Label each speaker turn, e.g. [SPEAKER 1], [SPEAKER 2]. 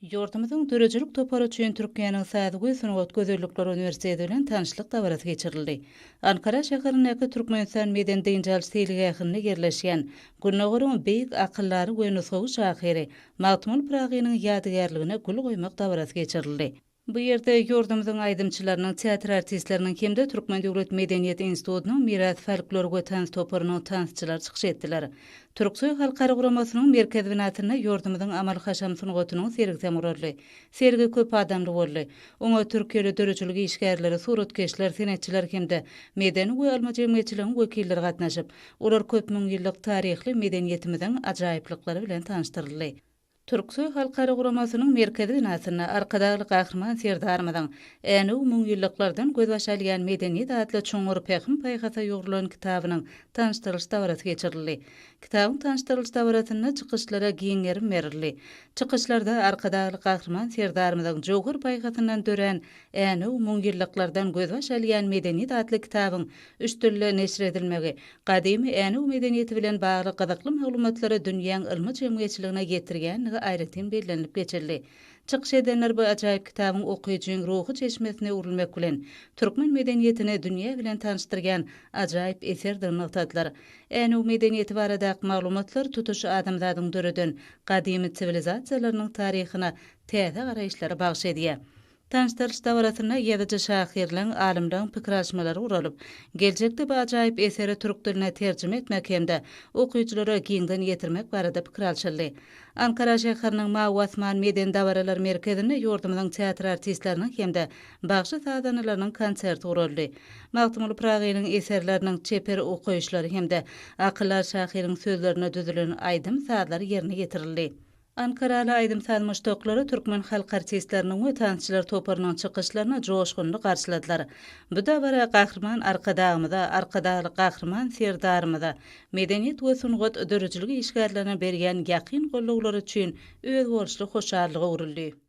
[SPEAKER 1] Yurtumyzyň dörejilik topary üçin Türkiýanyň Sadygy Sunugat Gözellikler Uniwersiteti bilen tanışlyk dabraty geçirildi. Ankara şäherindäki Türkmenistan Meden Deýinjal seýligi ýakynynda yerleşýän Gülnogurun beýik akıllary we nusgawy şahyry Magtymyl Pragynyň ýadygärligine gül goýmak dabraty geçirildi. Bu ýerde ýurdumyzyň aýdymçylarynyň, teatr artistleriniň hemde Türkmen Döwlet Medeniýet Institutynyň miras folklor we tans toparynyň tansçylar çykyş etdiler. Türksoy halkara guramasynyň merkez binatyna ýurdumyzyň amal haşam sunugatynyň sergisi uruldy. Sergi köp adamly boldy. Oňa Türkiýede dörejilik işgärleri, suratkeşler, senetçiler hemde medeni we alma jemgyýetçiligiň wekilleri gatnaşyp, olar köp müň ýyllyk taryhly medeniýetimiziň ajaýyplyklary bilen tanışdyryldy. Türksoy halkara guramasynyň merkezi binasyna arkadaly gahrman serdarmyň äni müň ýyllyklardan göz başalýan medeniýet adly çoňur pehim paýgata ýorulan kitabynyň tanışdyryş dabraty geçirildi. Kitabyň tanışdyryş dabratyna çykyşlara giňerim berildi. Çykyşlarda arkadaly gahrman serdarmyň jogur paýgatyndan dören äni müň ýyllyklardan göz başalýan medeniýet adly kitabyň üç türlü neşr edilmegi, gadymy äni medeniýeti bilen bagly gyzykly maglumatlary dünýäň ilmi jemgyýetçiligine getirgen aýratyn bellenip geçildi. Çykyş edenler bu ajaýyp kitabyň okuýjyň ruhy çeşmesine urilmek bilen türkmen medeniýetini dünýä bilen tanışdyrgan ajaýyp eserdir noktadylar. Äni medeniýeti baradaky maglumatlar tutuş adamzadyň döreden gadymy sivilizasiýalarynyň taryhyna täze garaýşlary bagş edýär. Tanışdyrış dabratyna ýazyjy şahyrlaryň alimlaryň pikir alşmalary uralyp, geljekde bu ajaýyp eseri türk diline terjime etmek hemde okuýjylara giňden ýetirmek barada pikir alşyldy. Ankara şäheriniň Mawy Osman Meden Dawaralar merkezinde ýurdumyzyň teatr artistleriniň hemde bagşy sadanalarynyň konserti uruldy. Magtymyl Pragynyň eserleriniň çeper okuýuşlary hemde akyllar şahyryň sözlerine düzülen aýdym sadlary ýerine getirildi. Ankaraly aýdym salmyşdoklary türkmen halk artistleriniň we tansçylar toparynyň çykyşlaryna joşgunly garşyladylar. Bu da bara gahrman arkadaly gahrman serdarmyda medeniýet we sunugat dörejilik işgärlerine berýän ýakyn gollawlary üçin öz bolşly hoşallygy uruldy.